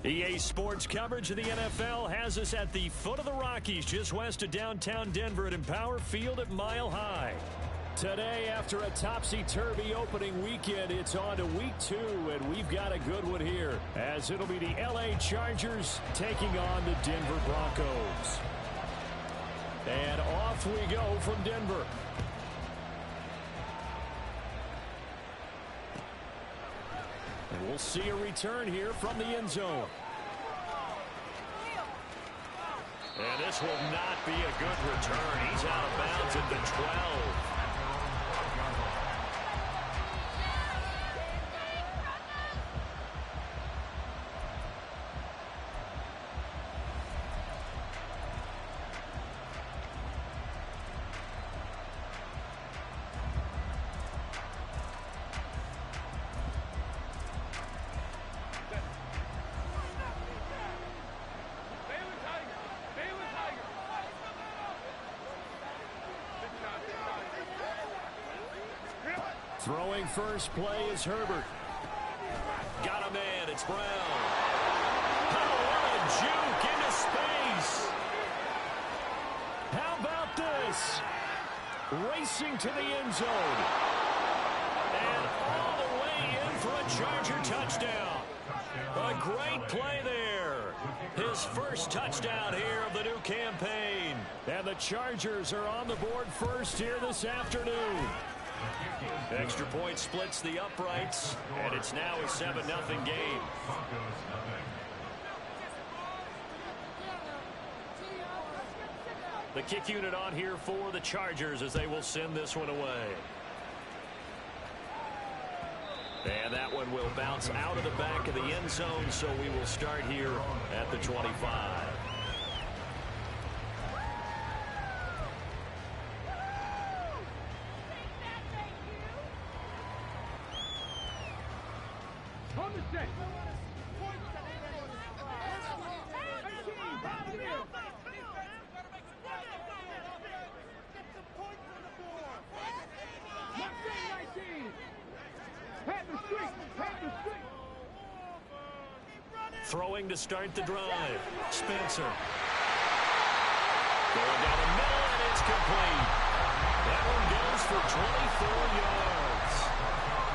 EA Sports coverage of the NFL has us at the foot of the Rockies, just west of downtown Denver at Empower Field at Mile High. Today, after a topsy-turvy opening weekend, it's on to week 2, and we've got a good one here, as it'll be the LA Chargers taking on the Denver Broncos. And off we go from Denver. And we'll see a return here from the end zone. And this will not be a good return. He's out of bounds at the 12. Throwing first play is Herbert. Got a man, it's Brown. Oh, what a juke into space. How about this? Racing to the end zone. And all the way in for a Charger touchdown. A great play there. His first touchdown here of the new campaign. And the Chargers are on the board first here this afternoon. Extra point splits the uprights, and it's now a 7-0 game. The kick unit on here for the Chargers as they will send this one away. And that one will bounce out of the back of the end zone, so we will start here at the 25. Throwing to start the drive. Spencer. Going down the middle, and it's complete. That one goes for 24 yards.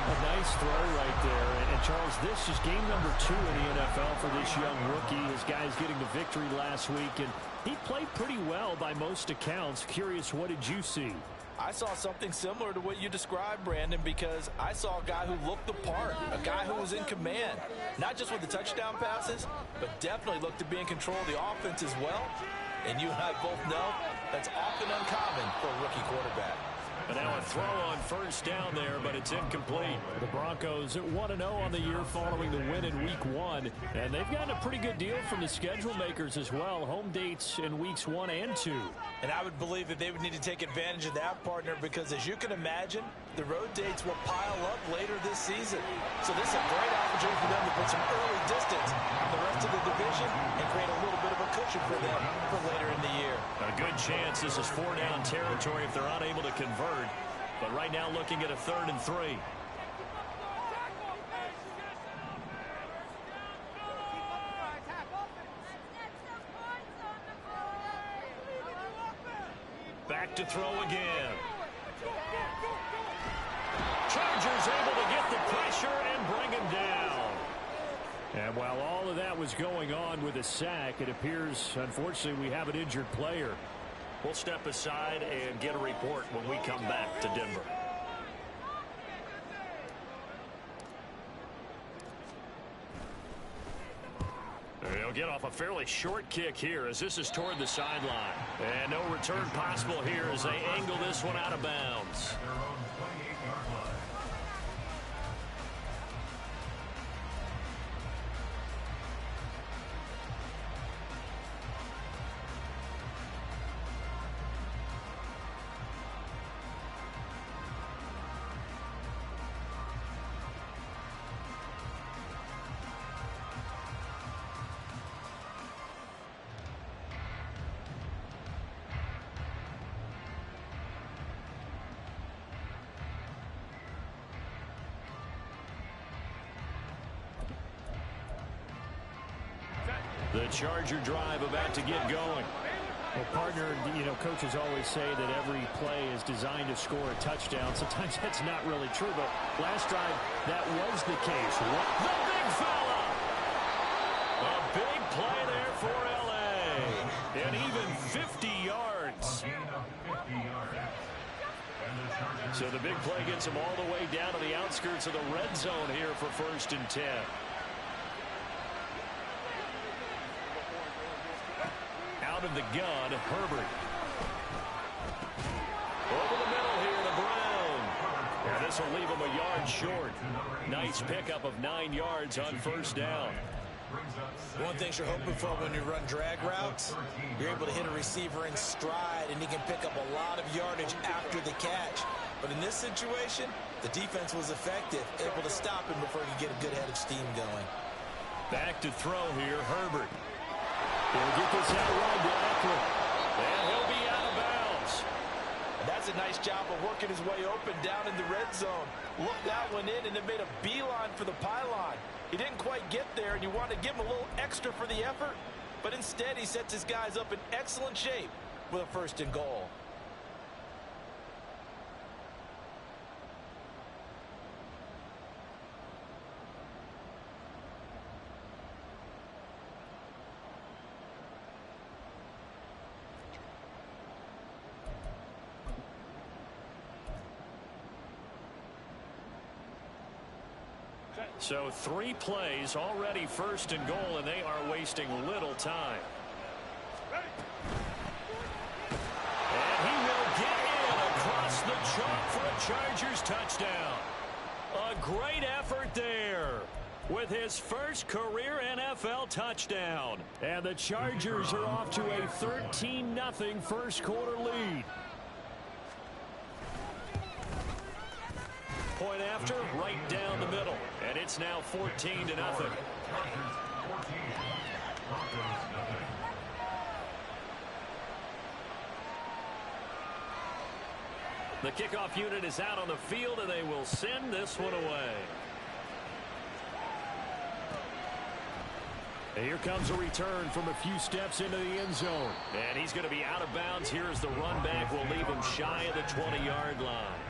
A nice throw right there. And Charles, this is game number 2 in the NFL for this young rookie. His guys getting the victory last week, and he played pretty well by most accounts. Curious, what did you see? I saw something similar to what you described, Brandon, because I saw a guy who looked the part, a guy who was in command, not just with the touchdown passes, but definitely looked to be in control of the offense as well. And you and I both know that's often uncommon for a rookie quarterback. And now a throw on first down there, but it's incomplete. The Broncos at 1-0 on the year following the win in week 1. And they've gotten a pretty good deal from the schedule makers as well. Home dates in weeks 1 and 2. And I would believe that they would need to take advantage of that, partner, because as you can imagine, the road dates will pile up later this season. So this is a great opportunity for them to put some early distance on the rest of the division and create a little bit of a cushion for them for later in the year. A good chance this is 4-down territory if they're unable to convert. But right now looking at a 3rd and 3. Back to throw again. Chargers able to get the pressure and bring him down. And while all of that was going on with a sack, it appears, unfortunately, we have an injured player. We'll step aside and get a report when we come back to Denver. They'll get off a fairly short kick here as this is toward the sideline. And no return possible here as they angle this one out of bounds. The Charger drive about to get going. Well, partner, coaches always say that every play is designed to score a touchdown. Sometimes that's not really true, but last drive, that was the case. The big fella! A big play there for L.A. And even 50 yards. So the big play gets him all the way down to the outskirts of the red zone here for 1st and 10. Out of the gun, Herbert. Over the middle here to Brown. And this will leave him a yard short. Nice pickup of 9 yards on 1st down. One thing you're hoping for when you run drag routes, you're able to hit a receiver in stride, and he can pick up a lot of yardage after the catch. But in this situation, the defense was effective, able to stop him before he could get a good head of steam going. Back to throw here, Herbert. He'll get this out wide to Eckler. And he'll be out of bounds. And that's a nice job of working his way open down in the red zone. Looked that one in and then made a beeline for the pylon. He didn't quite get there, and you want to give him a little extra for the effort. But instead, he sets his guys up in excellent shape with a 1st and goal. So 3 plays, already 1st and goal, and they are wasting little time. And he will get in across the chalk for a Chargers touchdown. A great effort there with his first career NFL touchdown. And the Chargers are off to a 13-0 first quarter lead. Point after, right down the middle. And it's now 14-0. The kickoff unit is out on the field, and they will send this one away. And here comes a return from a few steps into the end zone. And he's going to be out of bounds here as the run back will leave him shy of the 20-yard line.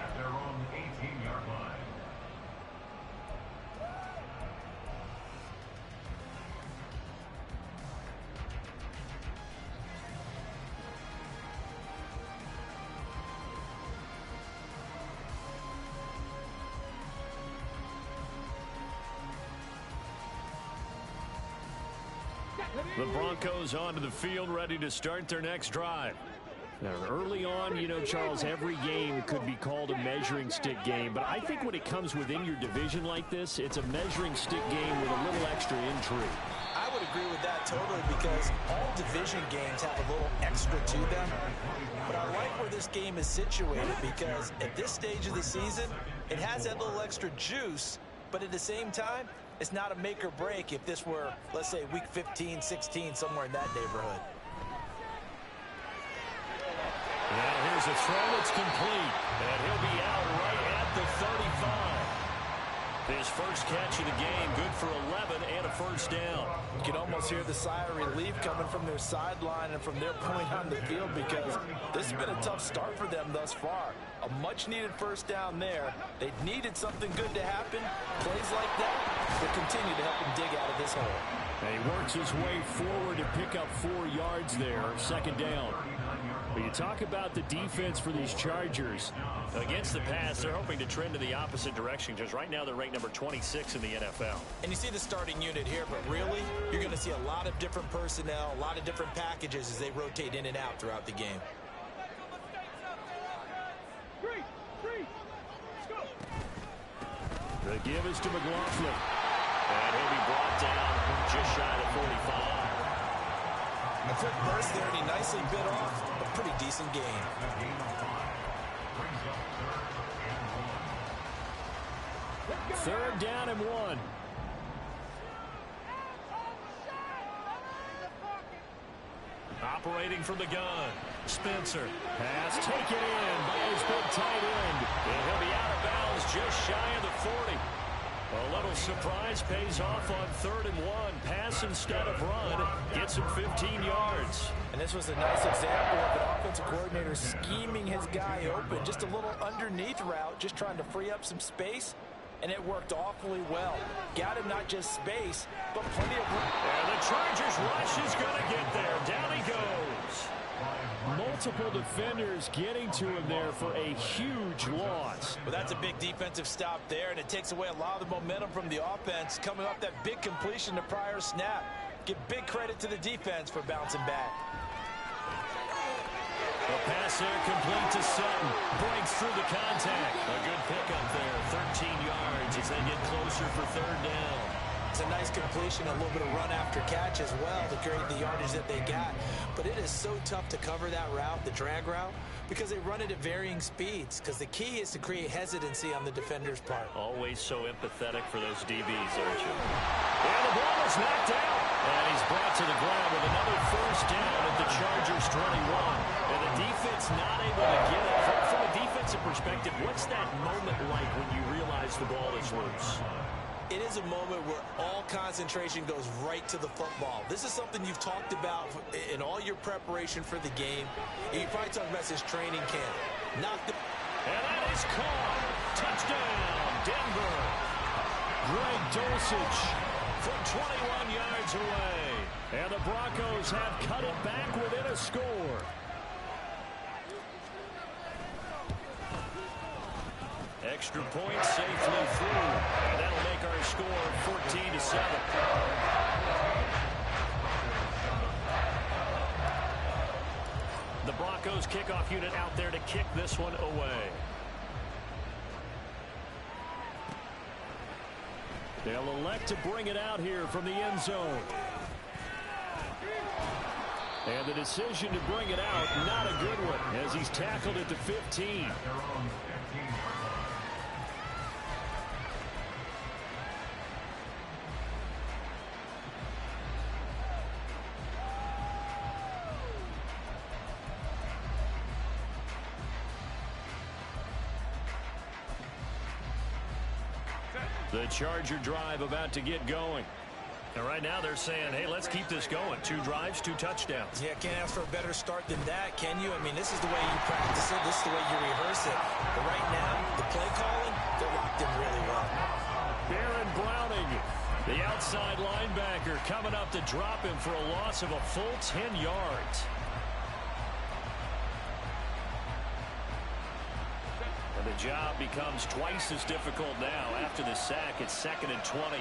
The Broncos onto the field, ready to start their next drive. Now, early on, Charles, every game could be called a measuring stick game, but I think when it comes within your division like this, it's a measuring stick game with a little extra intrigue. I would agree with that totally, because all division games have a little extra to them. But I like where this game is situated, because at this stage of the season, it has that little extra juice, but at the same time, it's not a make or break if this were, let's say, week 15, 16, somewhere in that neighborhood. Now here's a throw that's complete, and he'll be out right at the 35. His first catch of the game, good for 11 and a 1st down. You can almost hear the sigh of relief coming from their sideline and from their point on the field, because this has been a tough start for them thus far. A much-needed 1st down there. They needed something good to happen. Plays like that will continue to help them dig out of this hole. And he works his way forward to pick up 4 yards there, 2nd down. But you talk about the defense for these Chargers. Against the pass, they're hoping to trend in the opposite direction, because right now they're ranked number 26 in the NFL. And you see the starting unit here, but really, you're going to see a lot of different personnel, a lot of different packages as they rotate in and out throughout the game. The give is to McLaughlin. And he'll be brought down just shy of 45. A quick burst there, and he nicely bit off a pretty decent gain. Third down and 1. Operating from the gun. Spencer. Pass taken in by his big tight end. And he'll be out of bounds just shy of the 40. A little surprise pays off on 3rd and 1. Pass instead of run. Gets him 15 yards. And this was a nice example of an offensive coordinator scheming his guy open. Just a little underneath route, just trying to free up some space. And it worked awfully well. Got him not just space, but plenty of room. And the Chargers rush is going to get there. Down he goes. Multiple defenders getting to him there for a huge loss. Well, that's a big defensive stop there, and it takes away a lot of the momentum from the offense. Coming off that big completion the prior snap. Give big credit to the defense for bouncing back. The pass there complete to Sutton. Breaks through the contact. A good pickup there. 13 yards as they get closer for 3rd down. It's a nice completion, a little bit of run after catch as well to create the yardage that they got. But it is so tough to cover that route, the drag route, because they run it at varying speeds. Because the key is to create hesitancy on the defender's part. Always so empathetic for those DBs, aren't you? And the ball is knocked out. And he's brought to the ground with another 1st down at the Chargers 21. And the defense not able to get it. From a defensive perspective, what's that moment like when you realize the ball is loose? It is a moment where all concentration goes right to the football. This is something you've talked about in all your preparation for the game. And you probably talked about this training camp. And that is caught. Touchdown, Denver. Greg Dulcich from 21 yards away. And the Broncos have cut it back within a score. Extra point safely through. And that'll make our score 14-7. The Broncos kickoff unit out there to kick this one away. They'll elect to bring it out here from the end zone. And the decision to bring it out, not a good one, as he's tackled at the 15. The Charger drive about to get going. And right now they're saying, hey, let's keep this going. 2 drives, 2 touchdowns. Yeah, can't ask for a better start than that, can you? I mean, this is the way you practice it. This is the way you rehearse it. But right now, the play calling, they're locked in really well. Baron Browning, the outside linebacker, coming up to drop him for a loss of a full 10 yards. And the job becomes twice as difficult now. After the sack, it's 2nd and 20.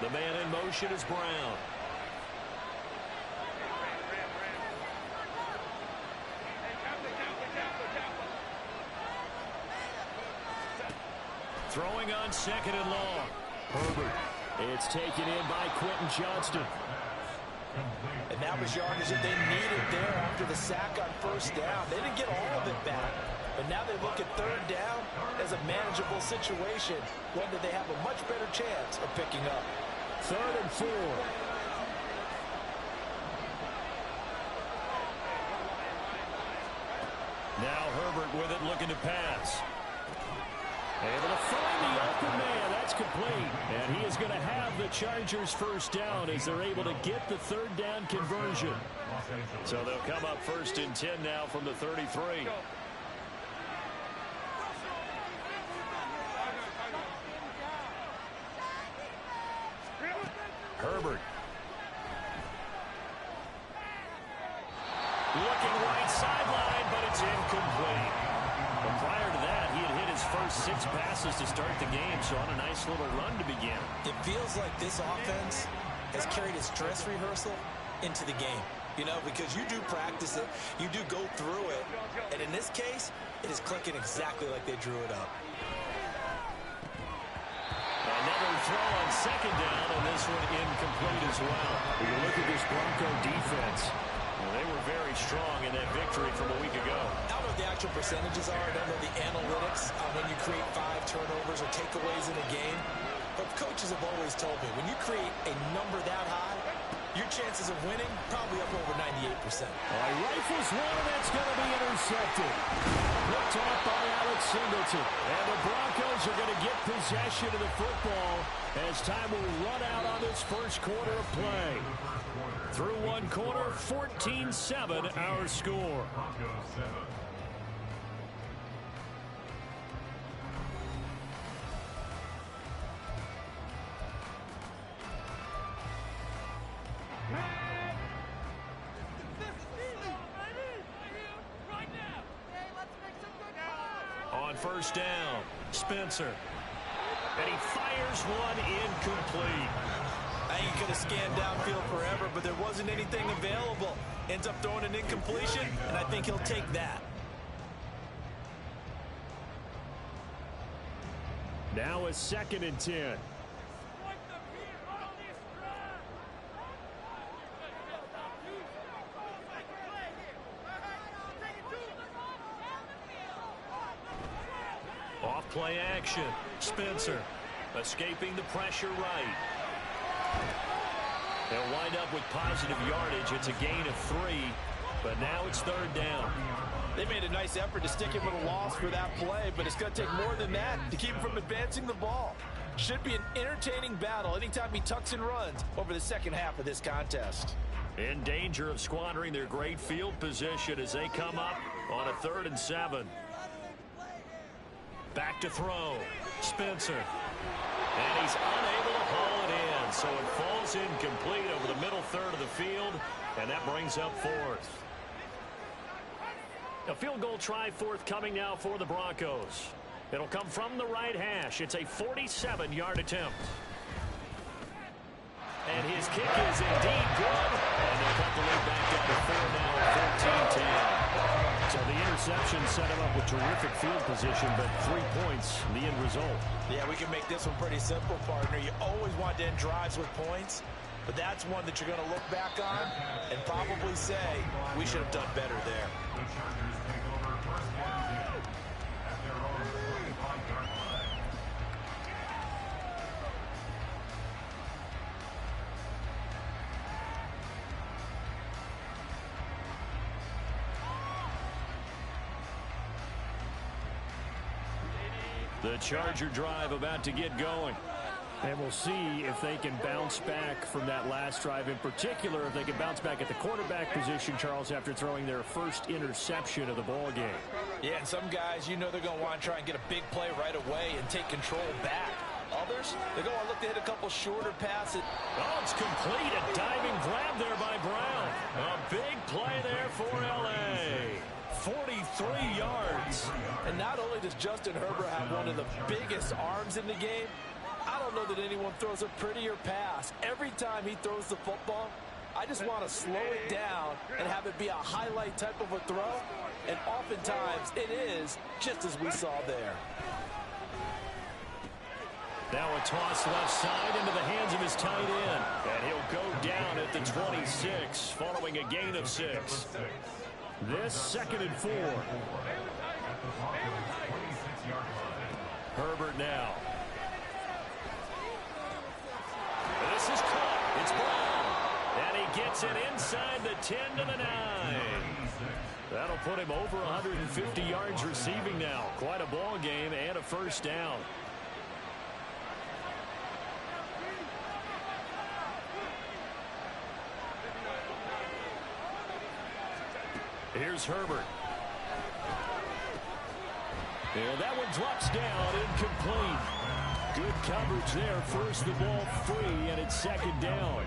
The man in motion is Brown. Throwing on 2nd and long. Herbert. It's taken in by Quentin Johnston. And that was yardage that they needed there after the sack on 1st down. They didn't get all of it back. But now they look at 3rd down as a manageable situation, one that they have a much better chance of picking up. 3rd and 4. Now Herbert with it, looking to pass. Able to find the open man. That's complete. And he is going to have the Chargers 1st down as they're able to get the 3rd down conversion. So they'll come up 1st and 10 now from the 33. Herbert. Looking right sideline, but it's incomplete. But prior to that, he had hit his first 6 passes to start the game, so on a nice little run to begin. It feels like this offense has carried its dress rehearsal into the game. You know, because you do practice it, you do go through it, and in this case, it is clicking exactly like they drew it up. Another throw on 2nd down, and this one incomplete as well. When you look at this Bronco defense, well, they were very strong in that victory from a week ago. I don't know what the actual percentages are. I don't know the analytics on when you create 5 turnovers or takeaways in a game. But coaches have always told me, when you create a number that high, your chances of winning probably up over 98%. Rifles one, and that's going to be intercepted. Looked off by Alex Singleton. And the Broncos are going to get possession of the football as time will run out on this first quarter of play. Through one quarter, 14-7 our score. On first down, Spencer. And he fires one incomplete. I think he could have scanned downfield forever, but there wasn't anything available. Ends up throwing an incompletion, and I think he'll take that. Now a 2nd and 10. Off play action. Spencer escaping the pressure right. They'll wind up with positive yardage. It's a gain of 3, but now it's 3rd down. They made a nice effort to stick him with a loss for that play, but it's going to take more than that to keep him from advancing the ball. Should be an entertaining battle anytime he tucks and runs over the second half of this contest. In danger of squandering their great field position as they come up on a 3rd and 7. Back to throw. Spencer. And he's unable to haul it in, so it falls incomplete over the middle third of the field, and that brings up 4th. A field goal try forthcoming now for the Broncos. It'll come from the right hash. It's a 47-yard attempt. And his kick is indeed good. And they'll cut the lead back down to 4 now, 14-10. So the interception set him up with terrific field position, but 3 points, the end result. Yeah, we can make this one pretty simple, partner. You always want to end drives with points, but that's one that you're going to look back on and probably say, we should have done better there. The Charger drive about to get going. And we'll see if they can bounce back from that last drive. In particular, if they can bounce back at the quarterback position, Charles, after throwing their first interception of the ball game. Yeah, and some guys, you know they're going to want to try and get a big play right away and take control back. Others, they're going to look to hit a couple shorter passes. Oh, it's complete. A diving grab there by Brown. A big play there for L.A. 43 yards. And not only does Justin Herbert have one of the biggest arms in the game, I don't know that anyone throws a prettier pass. Every time he throws the football, I just want to slow it down and have it be a highlight type of a throw. And oftentimes it is, just as we saw there. Now a toss left side into the hands of his tight end. And he'll go down at the 26 following a gain of 6. This 2nd and 4. Herbert now. This is caught. It's Brown. And he gets it inside the 10 to the 9. That'll put him over 150 yards receiving now. Quite a ball game and a first down. Here's Herbert. And that one drops down, incomplete. Good coverage there. First the ball free, and it's 2nd down.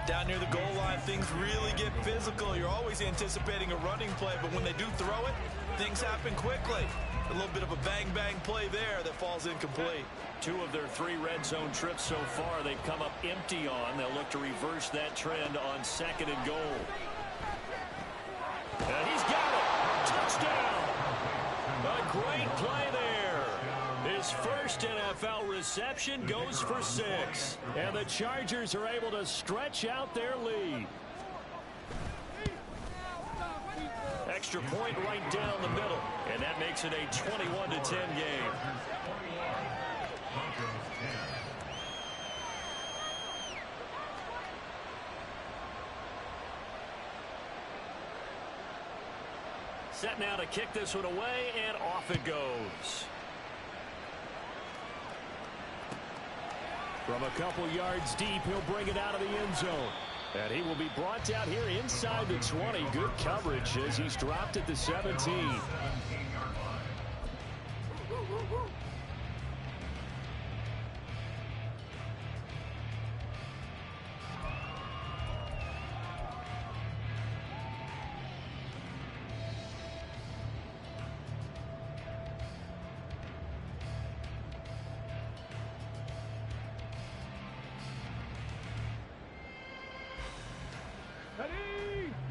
Down near the goal line, things really get physical. You're always anticipating a running play, but when they do throw it, things happen quickly. A little bit of a bang-bang play there that falls incomplete. 2 of their 3 red zone trips so far they've come up empty on. They'll look to reverse that trend on 2nd and goal. And he's got it. Touchdown. A great play there. His first NFL reception goes for 6. And the Chargers are able to stretch out their lead. Extra point right down the middle. And that makes it a 21-10 game. Set now to kick this one away, and off it goes. From a couple yards deep, he'll bring it out of the end zone. And he will be brought down here inside the 20. Good coverage as he's dropped at the 17.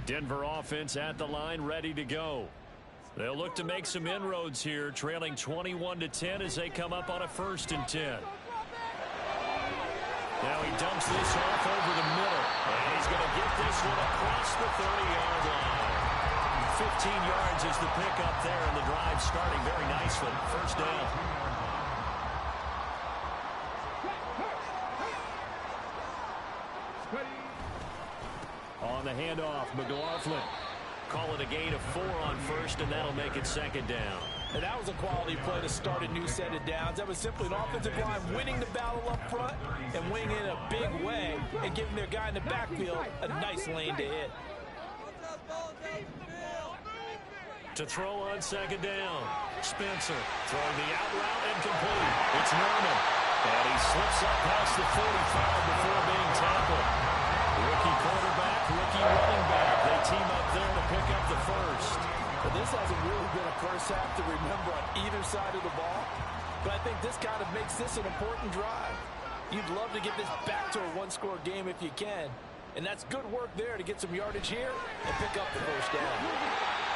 Denver offense at the line, ready to go. They'll look to make some inroads here, trailing 21-10 as they come up on a 1st and 10. Now he dumps this off over the middle, and he's going to get this one across the 30-yard line. 15 yards is the pickup there, and the drive starting very nicely. 1st down. On the handoff, McLaughlin. Call it a gain of 4 on 1st, and that'll make it 2nd down. And that was a quality play to start a new set of downs. That was simply an offensive line winning the battle up front and winning in a big way and giving their guy in the backfield a nice lane to hit. To throw on 2nd down. Spencer throwing the out route and complete. It's Norman. And he slips up past the 45 before being tackled. Rookie quarterback, rookie running back. They team up there to pick up the 1st. But this hasn't really been a first half to remember on either side of the ball. But I think this kind of makes this an important drive. You'd love to get this back to a one-score game if you can. And that's good work there to get some yardage here and pick up the 1st down.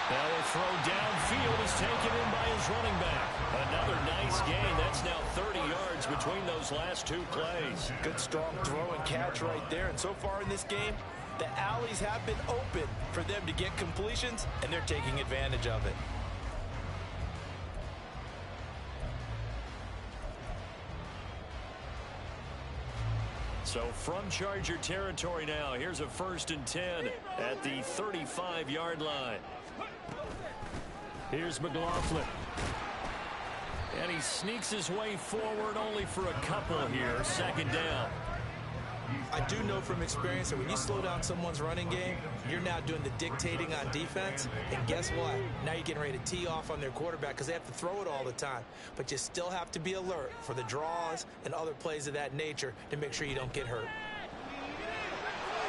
Now the throw downfield is taken in by his running back. Another nice gain. That's now 30 yards between those last 2 plays. Good strong throw and catch right there. And so far in this game, the alleys have been open for them to get completions, and they're taking advantage of it. So from Charger territory now, here's a 1st and 10 at the 35-yard line. Here's McLaughlin. And he sneaks his way forward only for a couple here. 2nd down. I do know from experience that when you slow down someone's running game, you're now doing the dictating on defense. And guess what? Now you're getting ready to tee off on their quarterback because they have to throw it all the time. But you still have to be alert for the draws and other plays of that nature to make sure you don't get hurt.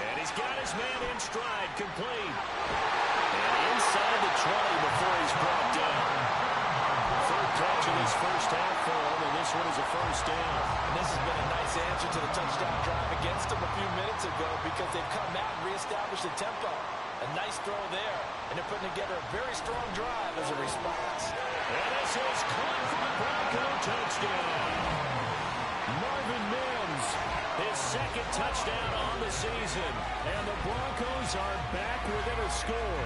And he's got his man in stride, complete. And inside the 20 before he's brought down. 3rd catch in his 1st half for him, and this one is a 1st down. And this has been a nice answer to the touchdown drive against them a few minutes ago because they've come out and reestablished the tempo. A nice throw there, and they're putting together a very strong drive as a response. And this is caught for the Bronco touchdown. Marvin Mims, his 2nd touchdown on the season, and the Broncos are back within a score.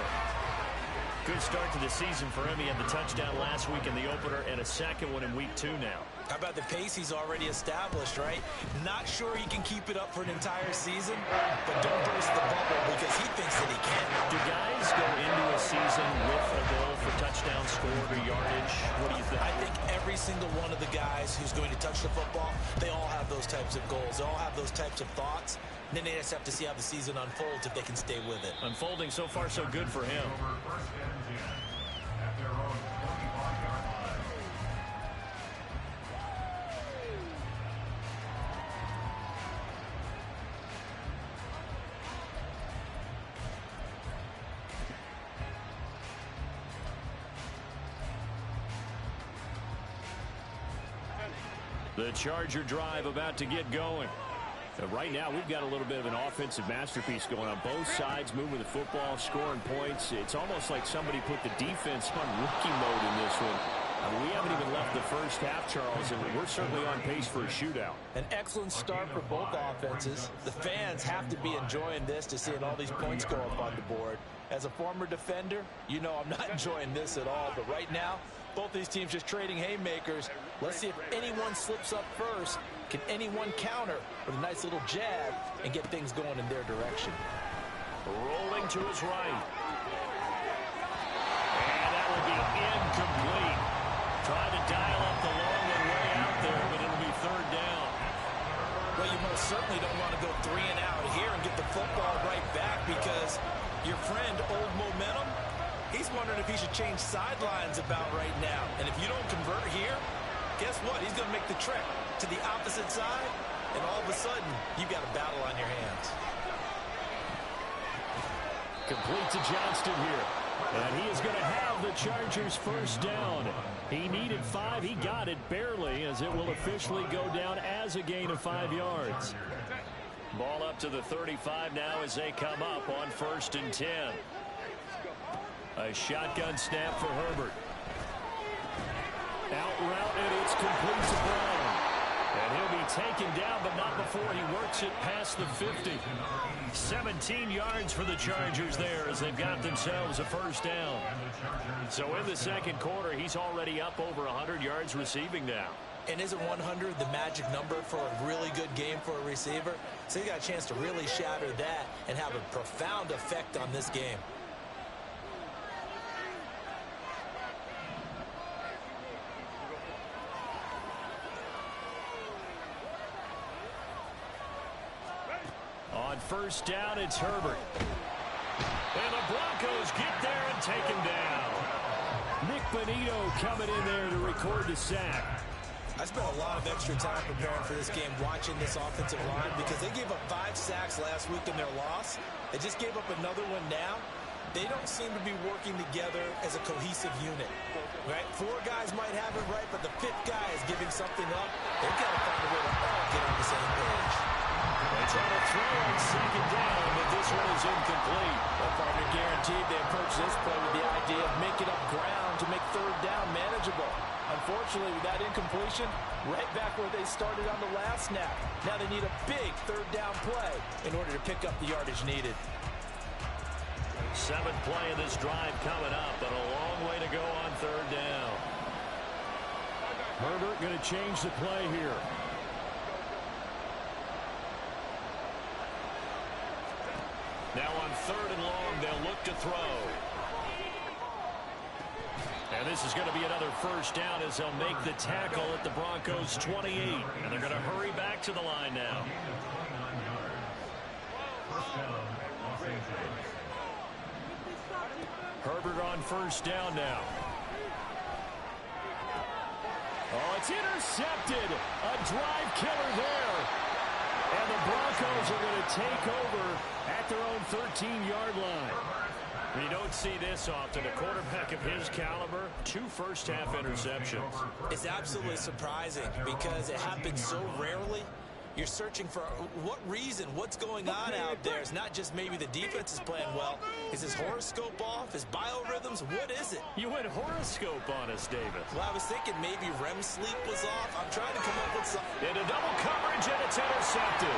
Good start to the season for him. He had the touchdown last week in the opener and a 2nd one in week 2 now. How about the pace he's already established, right? Not sure he can keep it up for an entire season, but don't burst the bubble because he thinks that he can. Do guys go into a season with a goal for touchdown scored or yardage? What do you think? I think every single one of the guys who's going to touch the football, they all have those types of goals. They all have those types of thoughts. And then they just have to see how the season unfolds if they can stay with it. Unfolding so far so good for him. The Charger drive about to get going. Right now, we've got a little bit of an offensive masterpiece going on. Both sides moving the football, scoring points. It's almost like somebody put the defense on rookie mode in this one. We haven't even left the 1st half, Charles, and we're certainly on pace for a shootout. An excellent start for both offenses. The fans have to be enjoying this to seeing all these points go up on the board. As a former defender, you know I'm not enjoying this at all. But right now, both these teams just trading haymakers. Let's see if anyone slips up first. Can anyone counter with a nice little jab and get things going in their direction? Rolling to his right. And incomplete. Trying to dial up the long one way out there, but it'll be third down. Well, you most certainly don't want to go 3 and out here and get the football right back because your friend, Old Momentum, he's wondering if he should change sidelines about right now. And if you don't convert here, guess what? He's going to make the trek to the opposite side, and all of a sudden, you've got a battle on your hands. Complete to Johnston here. And he is going to have the Chargers first down. He needed 5. He got it barely, as it will officially go down as a gain of 5 yards. Ball up to the 35 now as they come up on 1st and 10. A shotgun snap for Herbert. Out route, and it's complete to Brown. And he'll be taken down, but not before he works it past the 50. 17 yards for the Chargers there as they've got themselves a first down. So in the second quarter, he's already up over 100 yards receiving now. And isn't 100 the magic number for a really good game for a receiver? So he got a chance to really shatter that and have a profound effect on this game. On first down, it's Herbert. And the Broncos get there and take him down. Nick Bonito coming in there to record the sack. I spent a lot of extra time preparing for this game, watching this offensive line, because they gave up 5 sacks last week in their loss. They just gave up another one now. They don't seem to be working together as a cohesive unit. Right? 4 guys might have it right, but the 5th guy is giving something up. They've got to find a way to all get on the same page. They try to throw on second down, but this one is incomplete. Well, partner, guaranteed they approach this play with the idea of making up ground to make third down manageable. Unfortunately, with that incompletion, right back where they started on the last snap. Now they need a big third down play in order to pick up the yardage needed. 7th play of this drive coming up, but a long way to go on third down. Herbert going to change the play here. Now on 3rd and long, they'll look to throw. And this is going to be another first down as they'll make the tackle at the Broncos' 28. And they're going to hurry back to the line now. Herbert on first down now. Oh, it's intercepted. A drive killer there. And the Broncos are going to take over at their own 13-yard line. You don't see this often. A quarterback of his caliber, 2 first-half interceptions. It's absolutely surprising because it happens so rarely. You're searching for what reason, what's going on out there. It's not just maybe the defense is playing well. Is his horoscope off? His biorhythms? What is it? You went horoscope on us, Davis. Well, I was thinking maybe REM sleep was off. I'm trying to come up with something. Into double coverage, and it's intercepted.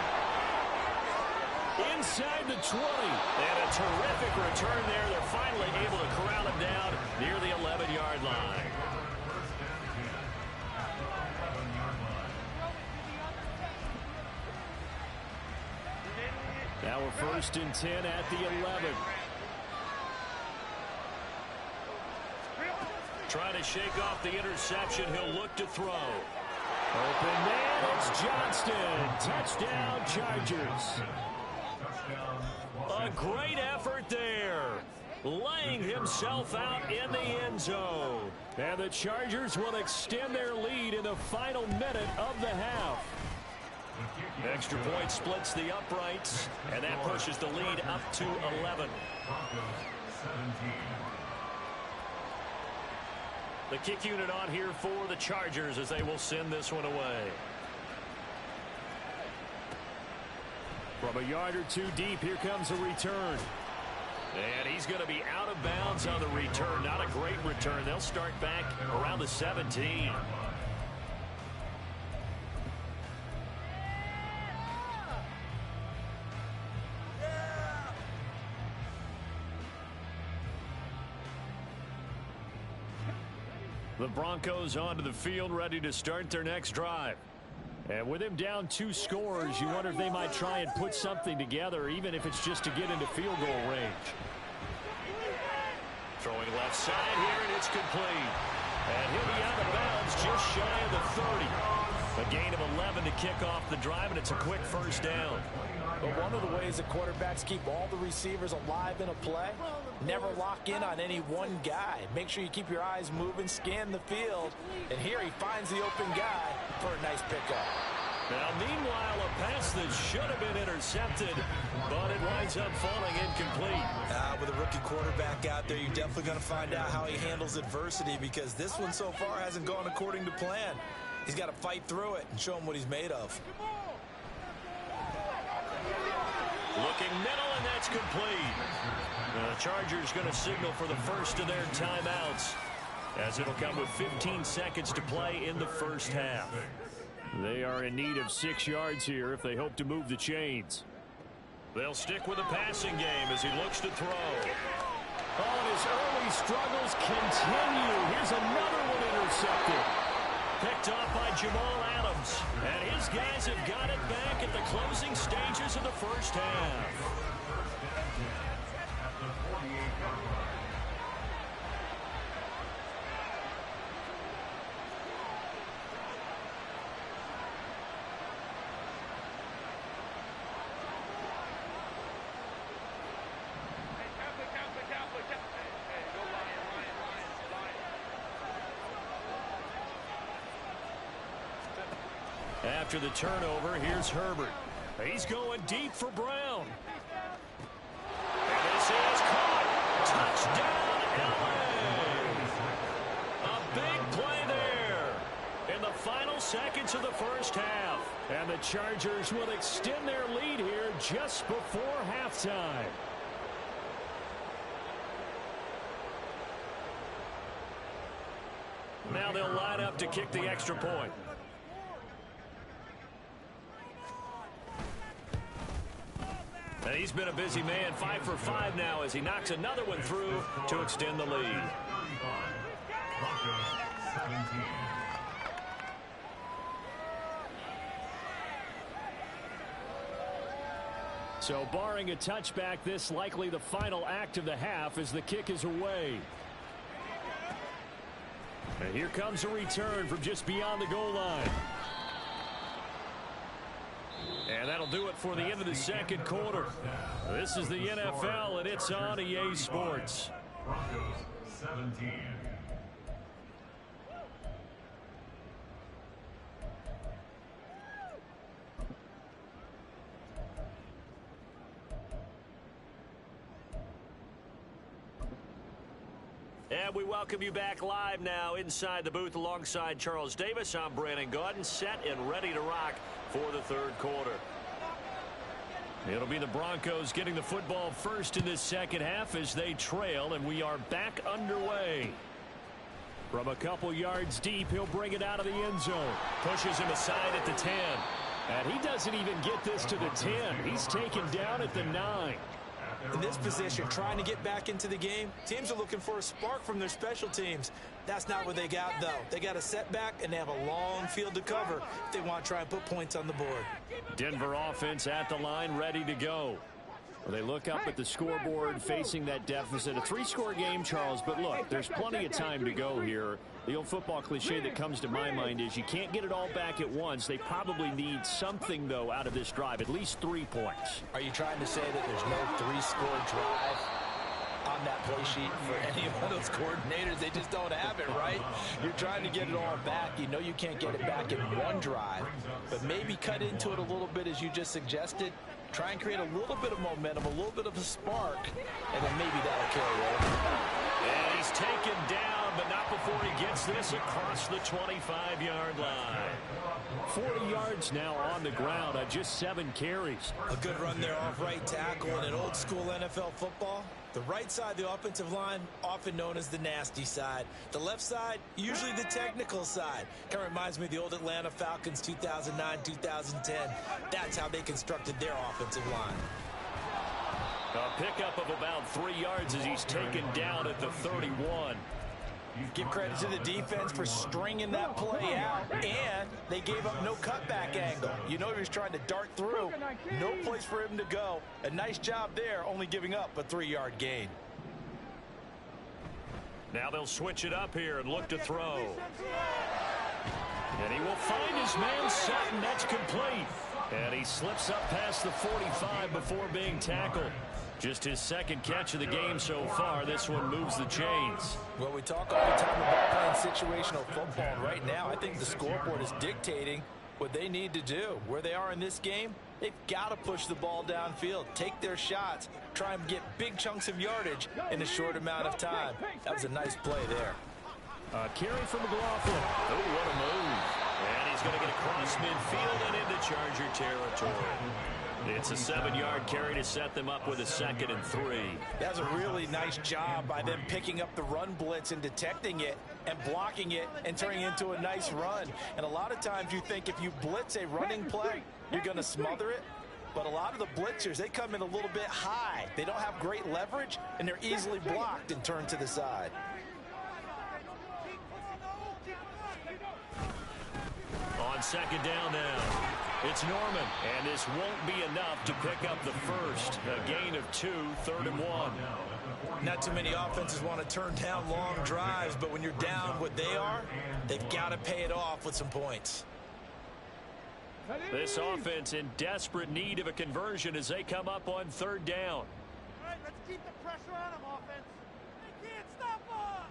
Inside the 20. And a terrific return there. They're finally able to corral him down near the 11-yard line. Now we're 1st and 10 at the 11. Trying to shake off the interception. He'll look to throw. Open man, it's Johnston. Touchdown, Chargers. A great effort there. Laying himself out in the end zone. And the Chargers will extend their lead in the final minute of the half. Extra point splits the uprights, and that pushes the lead up to 11. The kick unit on here for the Chargers as they will send this one away. From a yard or 2 deep, here comes a return. And he's going to be out of bounds on the return. Not a great return. They'll start back around the 17. The Broncos onto the field, ready to start their next drive. And with him down 2 scores, you wonder if they might try and put something together, even if it's just to get into field goal range. Throwing left side here, and it's complete. And he'll be out of bounds just shy of the 30. A gain of 11 to kick off the drive, and it's a quick first down. But one of the ways that quarterbacks keep all the receivers alive in a play, never lock in on any one guy. Make sure you keep your eyes moving, scan the field, and here he finds the open guy for a nice pickup. Now, meanwhile, a pass that should have been intercepted, but it winds up falling incomplete. With a rookie quarterback out there, you're definitely going to find out how he handles adversity, because this one so far hasn't gone according to plan. He's got to fight through it and show him what he's made of. Looking middle, and that's complete. The Chargers going to signal for the first of their timeouts, as it'll come with 15 seconds to play in the first half. They are in need of 6 yards here if they hope to move the chains. They'll stick with the passing game as he looks to throw. Oh, and his early struggles continue. Here's another one intercepted. Picked off by Jamal Adams. And his guys have got it back at the closing stages of the first half. After the turnover, here's Herbert. He's going deep for Brown. And this is caught. Touchdown, LA. A big play there in the final seconds of the first half. And the Chargers will extend their lead here just before halftime. Now they'll line up to kick the extra point. And he's been a busy man, 5 for 5 now as he knocks another one through to extend the lead. So barring a touchback, this likely the final act of the half as the kick is away. And here comes a return from just beyond the goal line. And that'll do it for the end of the second quarter. This is the NFL, and it's on EA Sports. Broncos 17. And we welcome you back live now inside the booth alongside Charles Davis. I'm Brandon Gaudin, set and ready to rock for the third quarter. It'll be the Broncos getting the football first in this second half as they trail, and we are back underway. From a couple yards deep, he'll bring it out of the end zone. Pushes him aside at the 10. And he doesn't even get this to the 10. He's taken down at the 9. In this position, trying to get back into the game, teams are looking for a spark from their special teams. That's not what they got, though. They got a setback, and they have a long field to cover if they want to try and put points on the board. Denver offense at the line, ready to go. Well, they look up at the scoreboard facing that deficit. A 3-score game, Charles, but look, there's plenty of time to go here. The old football cliche that comes to my mind is you can't get it all back at once. They probably need something, though, out of this drive, at least 3 points. Are you trying to say that there's no 3-score drive on that play sheet for any one of those coordinators? They just don't have it, right? You're trying to get it all back. You know you can't get it back in one drive, but maybe cut into it a little bit as you just suggested. Try and create a little bit of momentum, a little bit of a spark, and then maybe that'll carry over. And he's taken down, but not before he gets this across the 25-yard line. 40 yards now on the ground on just 7 carries. A good run there off right tackle. In an old-school NFL football, the right side of the offensive line, often known as the nasty side. The left side, usually the technical side. Kind of reminds me of the old Atlanta Falcons 2009-2010. That's how they constructed their offensive line. A pickup of about 3 yards as he's taken down at the 31. Give credit to the defense for stringing that play out, and they gave up no cutback angle. You know he was trying to dart through. No place for him to go. A nice job there, only giving up a 3-yard gain. Now they'll switch it up here and look to throw. And he will find his man set, and that's complete. And he slips up past the 45 before being tackled. Just his second catch of the game so far. This one moves the chains. Well, we talk all the time about playing situational football. And right now, I think the scoreboard is dictating what they need to do. Where they are in this game, they've got to push the ball downfield, take their shots, try and get big chunks of yardage in a short amount of time. That was a nice play there. Carry from McLaughlin. Oh, what a move. And he's going to get across midfield and into Charger territory. It's a 7-yard carry to set them up with a 2nd and 3. That's a really nice job by them picking up the run blitz and detecting it and blocking it and turning it into a nice run. And a lot of times you think if you blitz a running play, you're going to smother it. But a lot of the blitzers, they come in a little bit high. They don't have great leverage, and they're easily blocked and turned to the side. On 2nd down now, it's Norman, and this won't be enough to pick up the first. A gain of 2, 3rd and 1. Not too many offenses want to turn down long drives, but when you're down what they are, they've got to pay it off with some points. This offense in desperate need of a conversion as they come up on 3rd down. All right, let's keep the pressure on them, offense. They can't stop us.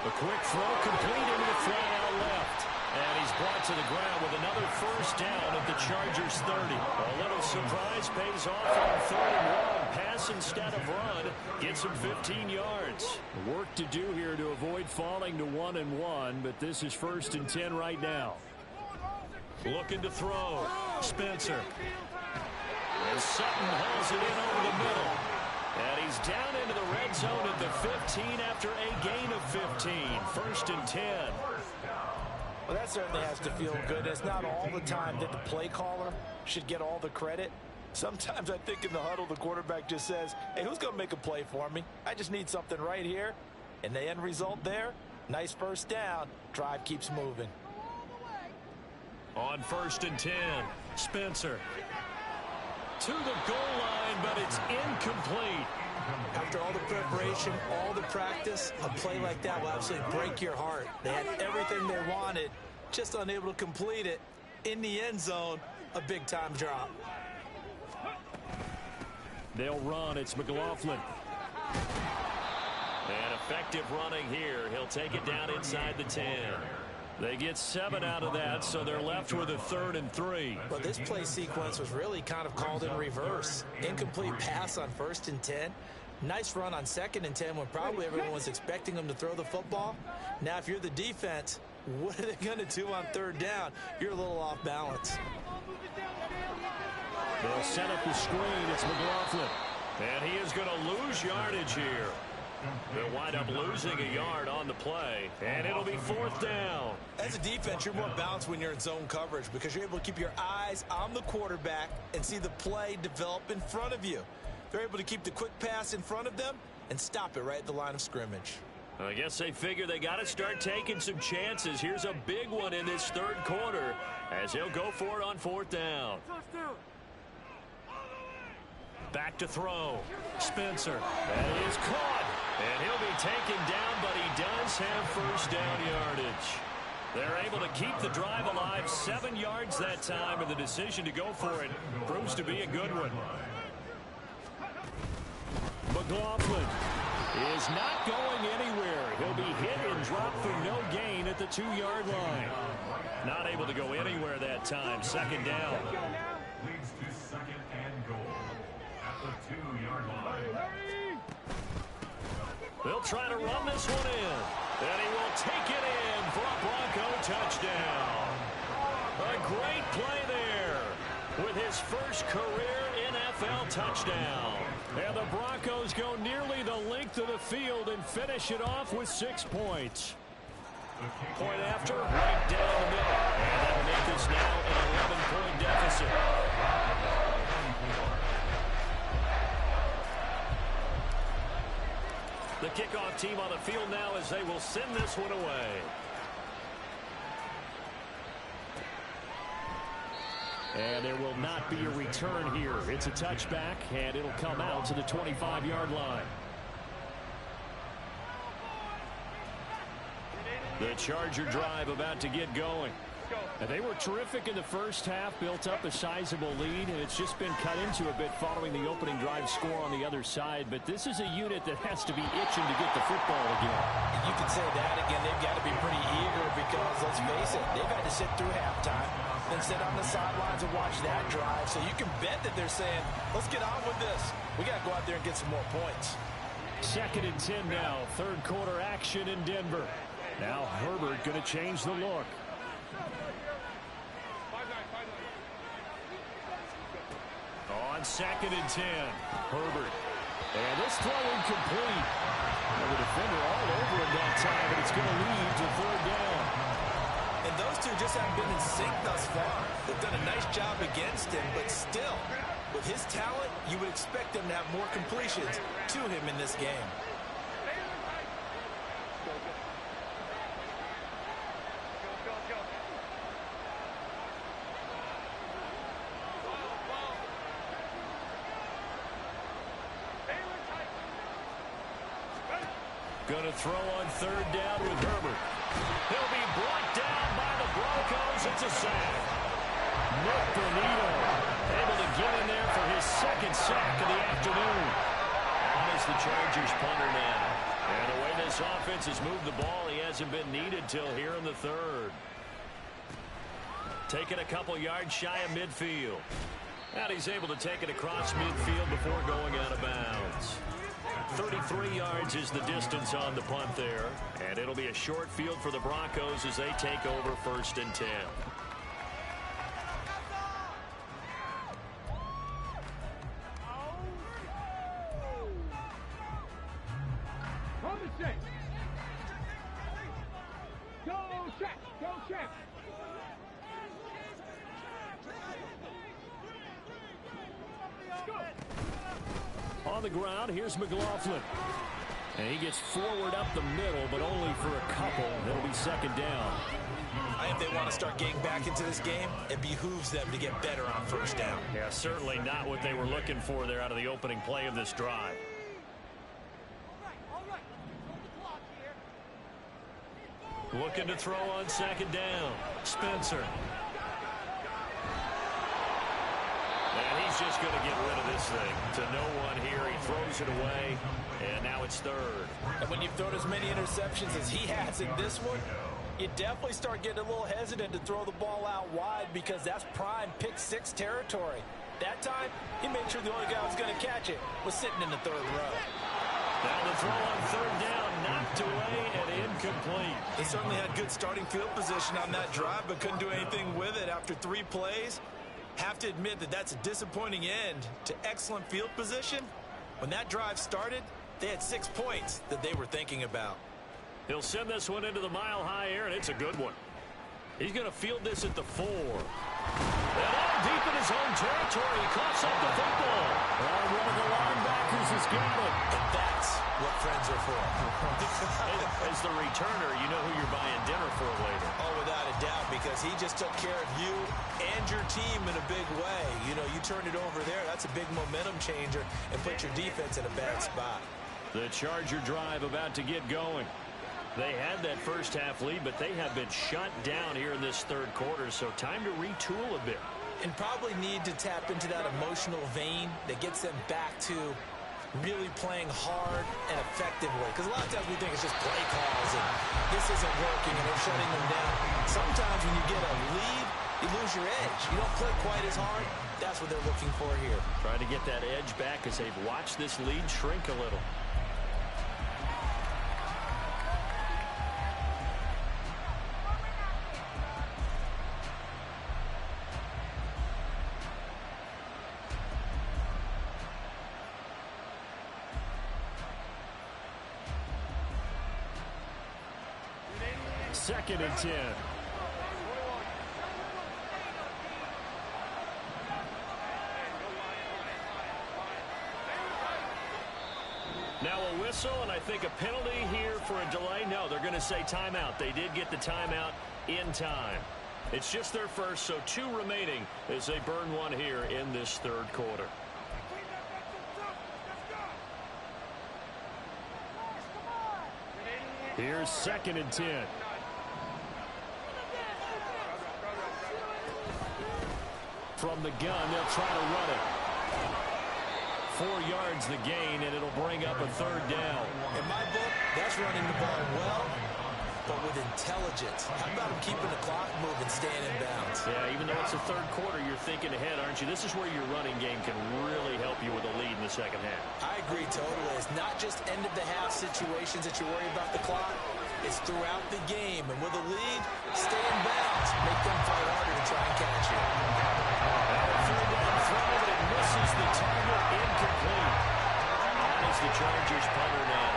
A quick throw complete into the flat out left. And he's brought to the ground with another first down at the Chargers 30. A little surprise pays off on 3rd and 1. Pass instead of run. Gets him 15 yards. Work to do here to avoid falling to 1 and 1, but this is 1st and 10 right now. Looking to throw. Spencer. And Sutton hauls it in over the middle. And he's down into the red zone at the 15 after a gain of 15. 1st and 10. Well, that certainly has to feel good. It's not all the time that the play caller should get all the credit. Sometimes I think in the huddle, the quarterback just says, hey, who's going to make a play for me? I just need something right here. And the end result there, nice first down. Drive keeps moving. On 1st and 10, Spencer. To the goal line, but it's incomplete. After all the preparation, all the practice, a play like that will absolutely break your heart. They had everything they wanted, just unable to complete it. In the end zone, a big-time drop. They'll run. It's McLaughlin. And effective running here. He'll take it down inside the 10. They get 7 out of that, so they're left with a 3rd and 3. Well, this play sequence was really kind of called in reverse. Incomplete pass on 1st and 10. Nice run on 2nd and 10 when probably everyone was expecting them to throw the football. Now, if you're the defense, what are they going to do on 3rd down? You're a little off balance. They'll set up the screen. It's McLaughlin. And he is going to lose yardage here. They'll wind up losing a yard on the play, and it'll be 4th down. As a defense, you're more balanced when you're in zone coverage because you're able to keep your eyes on the quarterback and see the play develop in front of you. They're able to keep the quick pass in front of them and stop it right at the line of scrimmage. I guess they figure they got to start taking some chances. Here's a big one in this 3rd quarter as he'll go for it on 4th down. Back to throw. Spencer. That is caught. And he'll be taken down, but he does have 1st down yardage. They're able to keep the drive alive. 7 yards that time, and the decision to go for it proves to be a good one. McLaughlin is not going anywhere. He'll be hit and dropped for no gain at the 2-yard line. Not able to go anywhere that time. 2nd down. Leads to 2nd and goal at the 2-yard line. They'll try to run this one in. And he will take it in for a Bronco touchdown. A great play there with his first career NFL touchdown. And the Broncos go nearly the length of the field and finish it off with 6 points. Point after, right down the middle. And that'll make this now an 11-point deficit. The kickoff team on the field now as they will send this one away. And there will not be a return here. It's a touchback, and it'll come out to the 25-yard line. The Charger drive about to get going. And they were terrific in the first half, built up a sizable lead, and it's just been cut into a bit following the opening drive score on the other side. But this is a unit that has to be itching to get the football again. You can say that again. They've got to be pretty eager because, let's face it, they've had to sit through halftime, then sit on the sidelines and watch that drive. So you can bet that they're saying, let's get on with this. We got to go out there and get some more points. 2nd and 10 now. Third quarter action in Denver. Now Herbert going to change the look. On 2nd and 10, Herbert. And this throw incomplete. The defender all over him that time, but it's going to lead to 3rd down. And those two just haven't been in sync thus far. They've done a nice job against him, but still, with his talent, you would expect them to have more completions to him in this game. Going to throw on 3rd down with Herbert. He'll be brought down by the Broncos. It's a sack. Nick Bonito able to get in there for his 2nd sack of the afternoon. On is the Chargers punter now. And the way this offense has moved the ball, he hasn't been needed till here in the 3rd. Taking a couple yards shy of midfield. And he's able to take it across midfield before going out of bounds. 33 yards is the distance on the punt there. And it'll be a short field for the Broncos as they take over 1st and 10. On the ground, here's McLaughlin. And he gets forward up the middle, but only for a couple. It'll be 2nd down. If they want to start getting back into this game, it behooves them to get better on 1st down. Yeah, certainly not what they were looking for there out of the opening play of this drive. Looking to throw on 2nd down. Spencer. And he's just going to get rid of this thing to no one here. He throws it away, and now it's 3rd. And when you've thrown as many interceptions as he has in this one, you definitely start getting a little hesitant to throw the ball out wide because that's prime pick-6 territory. That time, he made sure the only guy who was going to catch it was sitting in the 3rd row. Now the throw on 3rd down, knocked away and incomplete. He certainly had good starting field position on that drive, but couldn't do anything with it after 3 plays. Have to admit that that's a disappointing end to excellent field position. When that drive started, they had 6 points that they were thinking about. He'll send this one into the mile-high air, and it's a good one. He's going to field this at the 4. And all deep in his own territory, he coughs up the football. And one of the linebackers has got it. And that's what friends are for. As the returner, you know who you're buying dinner for later. Oh, without a doubt, because he just took care of you and your team in a big way. You know, you turned it over there. That's a big momentum changer and put your defense in a bad spot. The Charger drive about to get going. They had that first half lead, but they have been shut down here in this 3rd quarter, so time to retool a bit. And probably need to tap into that emotional vein that gets them back to really playing hard and effectively. Because a lot of times we think it's just play calls and this isn't working and they're shutting them down. Sometimes when you get a lead, you lose your edge. You don't play quite as hard. That's what they're looking for here. Trying to get that edge back as they've watched this lead shrink a little. Second and 10. Now a whistle, and I think a penalty here for a delay. No, they're going to say timeout. They did get the timeout in time. It's just their first, so 2 remaining as they burn one here in this third quarter. Here's 2nd and 10. From the gun, they'll try to run it. 4 yards the gain, and it'll bring up a 3rd down. In my book, that's running the ball well, but with intelligence. How about him keeping the clock moving, staying in bounds? Yeah, even though it's the third quarter, you're thinking ahead, aren't you? This is where your running game can really help you with a lead in the second half. I agree totally. It's not just end-of-the-half situations that you worry about the clock. It's throughout the game. And with a lead, stay in bounds. Make them fight harder to try and catch you. Third down throw, but it misses the target, incomplete. That is the Chargers punter now,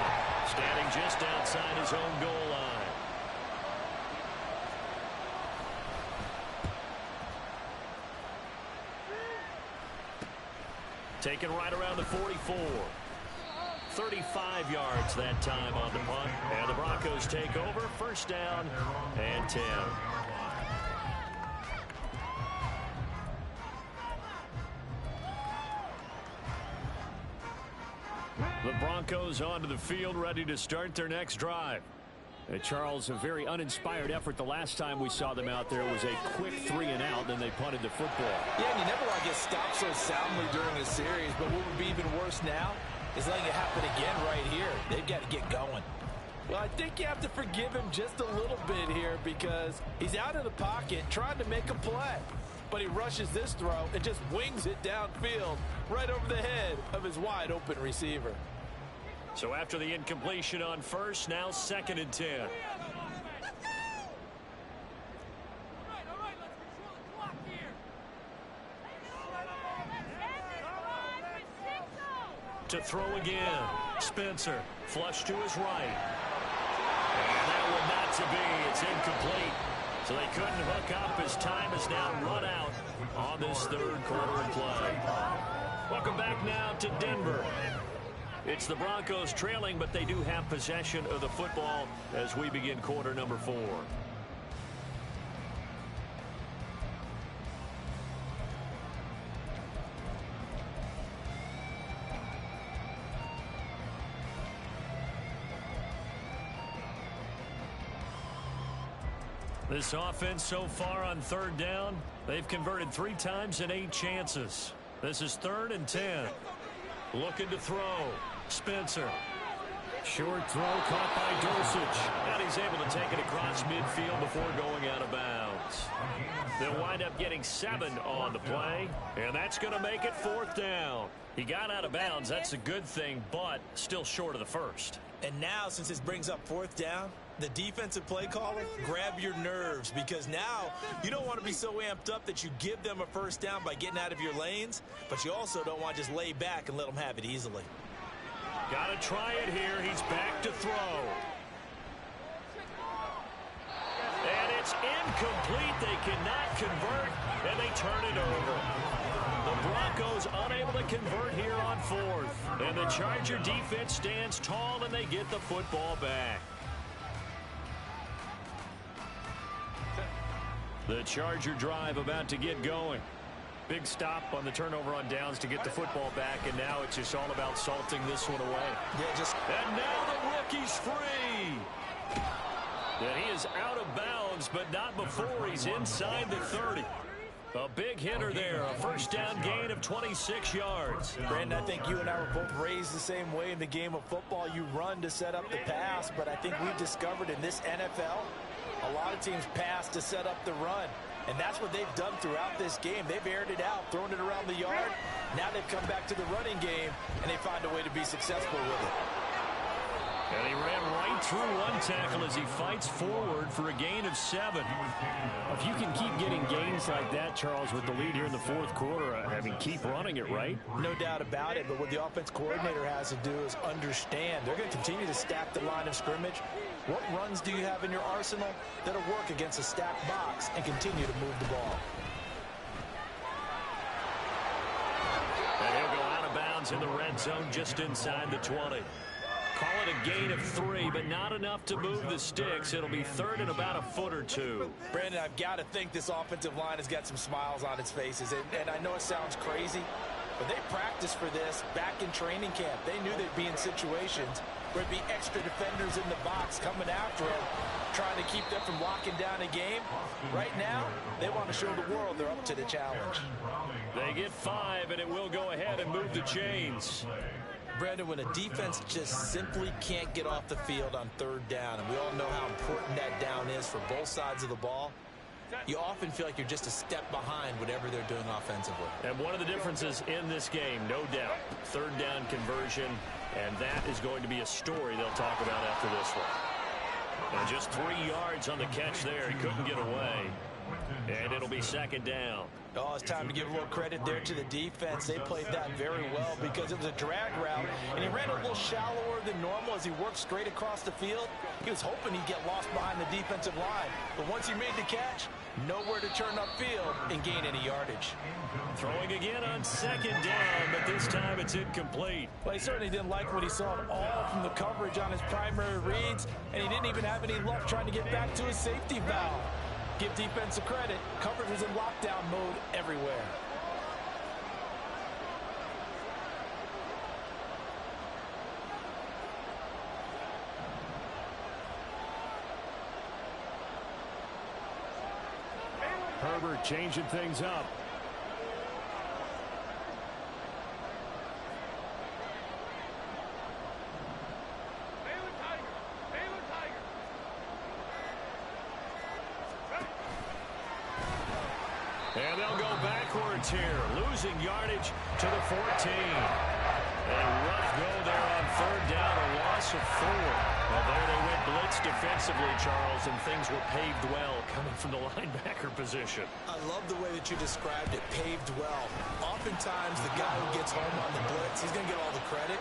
standing just outside his own goal line. Taken right around the 44. 35 yards that time on the punt. And the Broncos take over. 1st down and 10. The Broncos onto the field, ready to start their next drive. Charles, a very uninspired effort the last time we saw them out there was a quick 3 and out, then they punted the football. Yeah, and you never want to get stopped so soundly during a series, but what would be even worse now is letting it happen again right here. They've got to get going. Well, I think you have to forgive him just a little bit here because he's out of the pocket trying to make a play. But he rushes this throw and just wings it downfield right over the head of his wide-open receiver. So after the incompletion on 1st, now 2nd and 10. To throw again. Spencer, flush to his right. And that one not to be. It's incomplete. So they couldn't hook up as time is now run out on this third quarter of play. Welcome back now to Denver. It's the Broncos trailing, but they do have possession of the football as we begin quarter number 4. This offense so far on 3rd down, they've converted 3 times in 8 chances. This is 3rd and 10. Looking to throw. Spencer. Short throw caught by Dulcich. And he's able to take it across midfield before going out of bounds. They'll wind up getting 7 on the play. And that's going to make it 4th down. He got out of bounds. That's a good thing, but still short of the 1st. And now, since this brings up 4th down, the defensive play caller, grab your nerves because now you don't want to be so amped up that you give them a 1st down by getting out of your lanes, but you also don't want to just lay back and let them have it easily. Got to try it here. He's back to throw. And it's incomplete. They cannot convert, and they turn it over. The Broncos unable to convert here on 4th. And the Charger defense stands tall, and they get the football back. The Charger drive about to get going. Big stop on the turnover on downs to get the football back, and now it's just all about salting this one away. And now the rookie's free. And he is out of bounds, but not before he's inside the 30. A big hitter there, a 1st down gain of 26 yards. Brandon, I think you and I were both raised the same way in the game of football. You run to set up the pass, but I think we've discovered in this NFL, a lot of teams pass to set up the run. And that's what they've done throughout this game. They've aired it out, thrown it around the yard. Now they've come back to the running game, and they find a way to be successful with it. And he ran right through one tackle as he fights forward for a gain of 7. If you can keep getting gains like that, Charles, with the lead here in the 4th quarter, I mean, keep running it, right? No doubt about it, but what the offense coordinator has to do is understand. They're going to continue to stack the line of scrimmage. What runs do you have in your arsenal that'll work against a stacked box and continue to move the ball? And he'll go out of bounds in the red zone just inside the 20. Call it a gain of 3, but not enough to move the sticks. It'll be third and about a foot or two. Brandon, I've got to think this offensive line has got some smiles on its faces. And I know it sounds crazy, but they practiced for this back in training camp. They knew they'd be in situations where it'd be extra defenders in the box coming after them, trying to keep them from locking down a game. Right now, they want to show the world they're up to the challenge. They get 5, and it will go ahead and move the chains. Brandon, when a defense just simply can't get off the field on third down, and we all know how important that down is for both sides of the ball, you often feel like you're just a step behind whatever they're doing offensively. And one of the differences in this game, no doubt, third down conversion, and that is going to be a story they'll talk about after this one. And just 3 yards on the catch there. He couldn't get away. And it'll be second down. Oh, it's time to give a little credit there to the defense. They played that very well because it was a drag route, and he ran a little shallower than normal as he worked straight across the field. He was hoping he'd get lost behind the defensive line, but once he made the catch, nowhere to turn upfield and gain any yardage. Throwing again on second down, but this time it's incomplete. Well, he certainly didn't like what he saw at all from the coverage on his primary reads, and he didn't even have any luck trying to get back to his safety valve. Give defense a credit. Coverage was in lockdown mode everywhere. Herbert changing things up. And they'll go backwards here, losing yardage to the 14. A rough go there on third down, a loss of 4. Well, there they went blitz defensively, Charles, and things were paved well coming from the linebacker position. I love the way that you described it, paved well. Oftentimes, the guy who gets home on the blitz, he's going to get all the credit,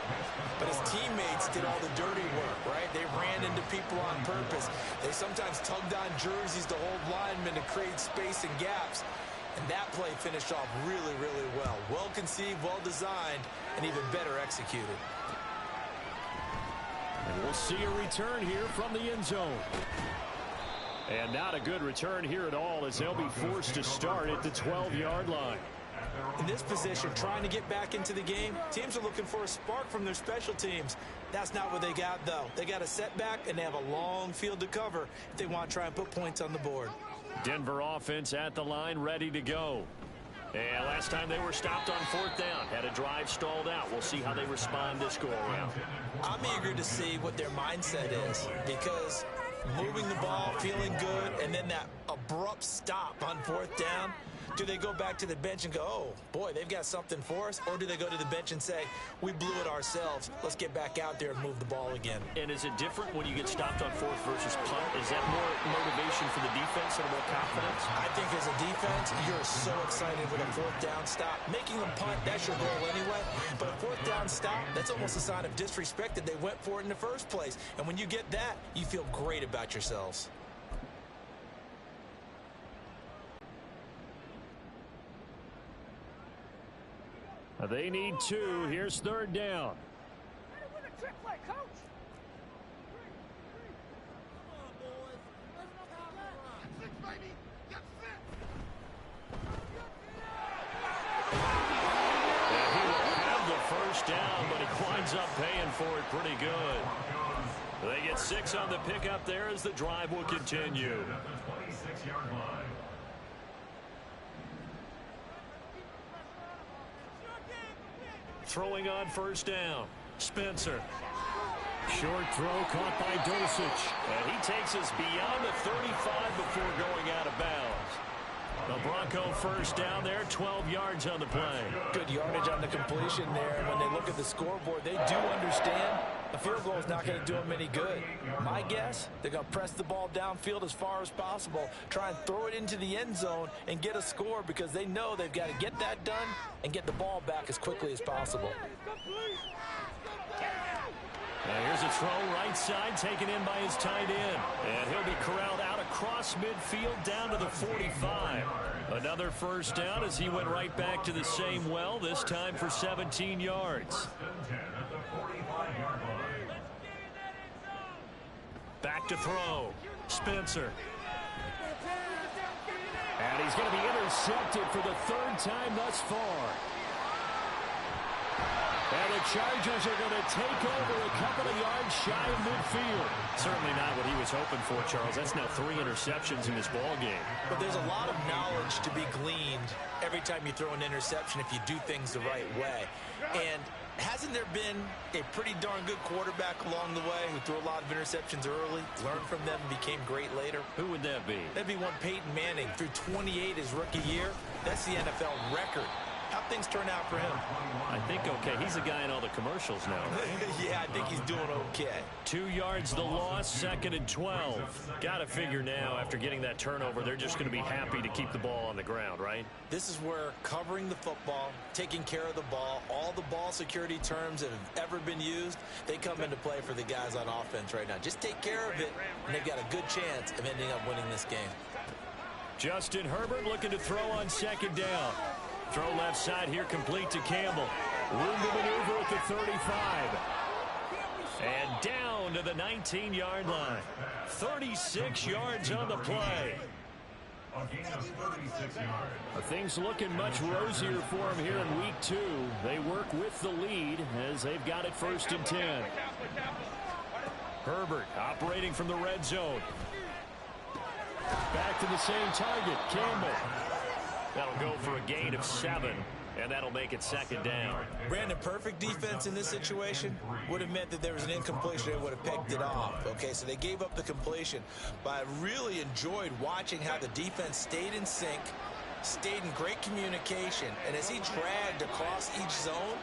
but his teammates did all the dirty work, right? They ran into people on purpose. They sometimes tugged on jerseys to hold linemen to create space and gaps. And that play finished off really, really well. Well conceived, well designed, and even better executed. And we'll see a return here from the end zone. And not a good return here at all as they'll be forced to start at the 12-yard line. In this position, trying to get back into the game, teams are looking for a spark from their special teams. That's not what they got, though. They got a setback, and they have a long field to cover if they want to try and put points on the board. Denver offense at the line, ready to go. And last time they were stopped on fourth down, had a drive stalled out. We'll see how they respond this go-around. I'm eager to see what their mindset is because moving the ball, feeling good, and then that abrupt stop on fourth down, do they go back to the bench and go, oh, boy, they've got something for us? Or do they go to the bench and say, we blew it ourselves. Let's get back out there and move the ball again. And is it different when you get stopped on fourth versus punt? Is that more motivation for the defense and more confidence? I think as a defense, you're so excited with a fourth down stop. Making them punt, that's your goal anyway. But a fourth down stop, that's almost a sign of disrespect that they went for it in the first place. And when you get that, you feel great about yourselves. They need 2. Here's third down. And he will have the first down, but he winds up paying for it pretty good. They get 6 on the pickup there as the drive will continue. Throwing on first down. Spencer. Short throw caught by Dosich. And he takes us beyond the 35 before going out of bounds. The Bronco first down there, 12 yards on the play. Good yardage on the completion there. And when they look at the scoreboard, they do understand a field goal is not going to do them any good. My guess, they're going to press the ball downfield as far as possible, try and throw it into the end zone and get a score because they know they've got to get that done and get the ball back as quickly as possible. And here's a throw right side taken in by his tight end. And he'll be corralled out across midfield down to the 45. Another first down as he went right back to the same well, this time for 17 yards. to throw. Spencer. And he's going to be intercepted for the third time thus far. And the Chargers are going to take over a couple of yards shy of midfield. Certainly not what he was hoping for, Charles. That's now 3 interceptions in this ball game. But there's a lot of knowledge to be gleaned every time you throw an interception if you do things the right way. And hasn't there been a pretty darn good quarterback along the way who threw a lot of interceptions early, learned from them, and became great later? Who would that be? That'd be one Peyton Manning. Threw 28 his rookie year. That's the NFL record. How'd things turn out for him? I think okay. He's the guy in all the commercials now, right? Yeah, I think he's doing okay. 2 yards the loss, 2nd and 12. Got to figure now, after getting that turnover, they're just going to be happy to keep the ball on the ground, right? This is where covering the football, taking care of the ball, all the ball security terms that have ever been used, they come into play for the guys on offense right now. Just take care of it, and they've got a good chance of ending up winning this game. Justin Herbert looking to throw on 2nd down. Throw left side here, complete to Campbell. Room to maneuver at the 35. And down to the 19-yard line. 36 yards on the play. A gain of 36 yards. Things looking much rosier for him here in week 2. They work with the lead as they've got it 1st and 10. Herbert operating from the red zone. Back to the same target, Campbell. That'll go for a gain of 7, and that'll make it 2nd down. Brandon, perfect defense in this situation would have meant that there was an incompletion. They would have picked it off. Okay, so they gave up the completion. But I really enjoyed watching how the defense stayed in sync, stayed in great communication. And as he dragged across each zone,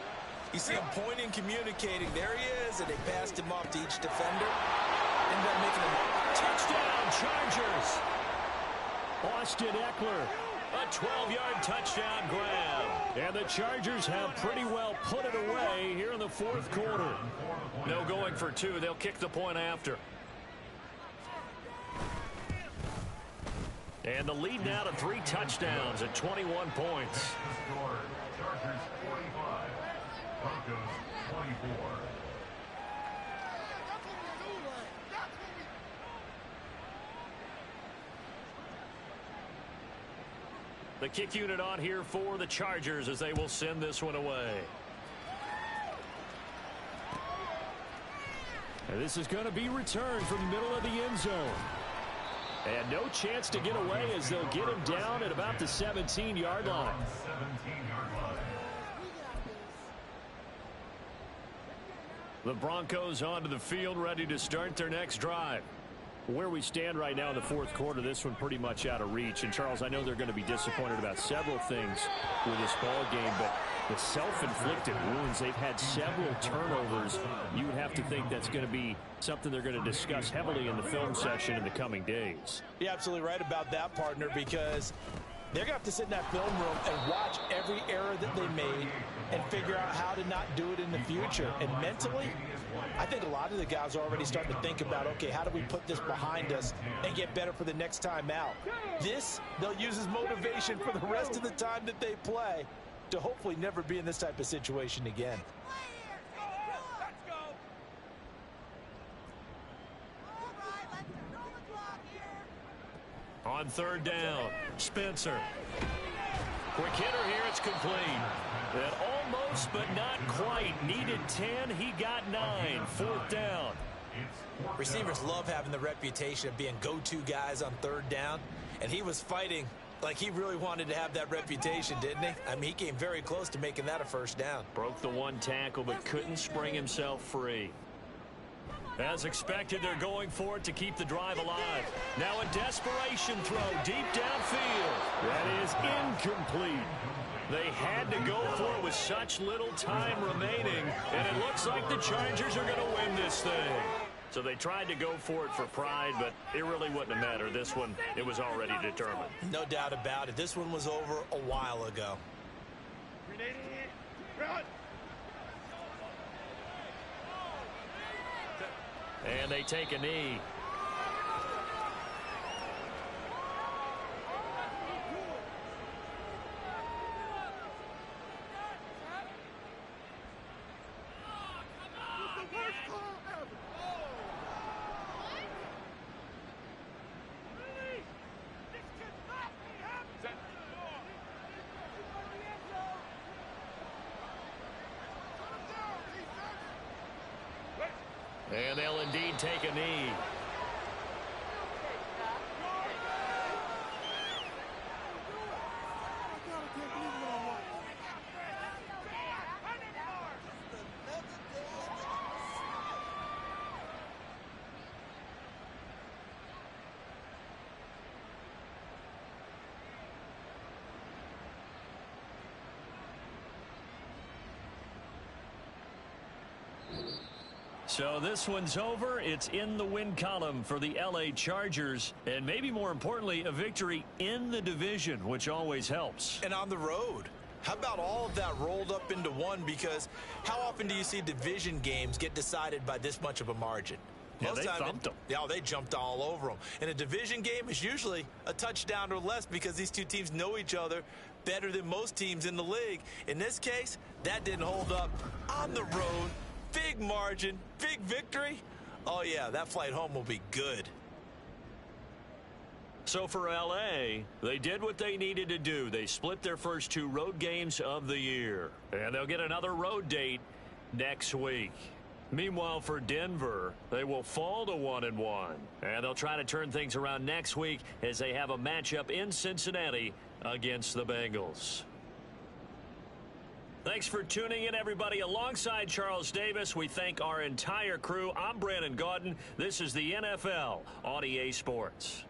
you see him pointing, communicating. There he is, and they passed him off to each defender. Ended up making a touchdown, Chargers. Austin Eckler. A 12-yard touchdown grab. And the Chargers have pretty well put it away here in the 4th quarter. No going for 2. They'll kick the point after. And the lead now to 3 touchdowns at 21 points. Chargers 45, Broncos 24. The kick unit on here for the Chargers as they will send this one away. And this is going to be returned from the middle of the end zone. And no chance to get away as they'll get him down at about the 17-yard line. 17-yard line. The Broncos onto the field, ready to start their next drive. Where we stand right now in the 4th quarter, this one pretty much out of reach. And, Charles, I know they're going to be disappointed about several things with this ball game, but the self-inflicted wounds, they've had several turnovers. You would have to think that's going to be something they're going to discuss heavily in the film session in the coming days. You're absolutely right about that, partner, because they're going to have to sit in that film room and watch every error that they made and figure out how to not do it in the future. And mentally, I think a lot of the guys are already starting to think about, okay, how do we put this behind us and get better for the next time out? This, they'll use as motivation for the rest of the time that they play to hopefully never be in this type of situation again. On 3rd down, Spencer. Quick hitter here, it's complete. That almost but not quite. Needed 10, he got 9. 4th down. Receivers love having the reputation of being go-to guys on 3rd down, and he was fighting like he really wanted to have that reputation, didn't he? I mean, he came very close to making that a 1st down. Broke the 1 tackle, but couldn't spring himself free. As expected, they're going for it to keep the drive alive. Now a desperation throw deep downfield. That is incomplete. They had to go for it with such little time remaining, and it looks like the Chargers are going to win this thing. So they tried to go for it for pride, but it really wouldn't have mattered. This one, it was already determined. No doubt about it. This one was over a while ago. And they take a knee. And they'll indeed take a knee. So this one's over. It's in the win column for the LA Chargers. And maybe more importantly, a victory in the division, which always helps. And on the road. How about all of that rolled up into one? Because how often do you see division games get decided by this much of a margin? Yeah, they thumped them. Yeah, they jumped all over them. And a division game is usually a touchdown or less because these two teams know each other better than most teams in the league. In this case, that didn't hold up. On the road, big margin, big victory. Oh, yeah, that flight home will be good. So for LA, they did what they needed to do. They split their first 2 road games of the year. And they'll get another road date next week. Meanwhile, for Denver, they will fall to 1-1. And they'll try to turn things around next week as they have a matchup in Cincinnati against the Bengals. Thanks for tuning in, everybody. Alongside Charles Davis, we thank our entire crew. I'm Brandon Gaudin. This is the NFL on EA Sports.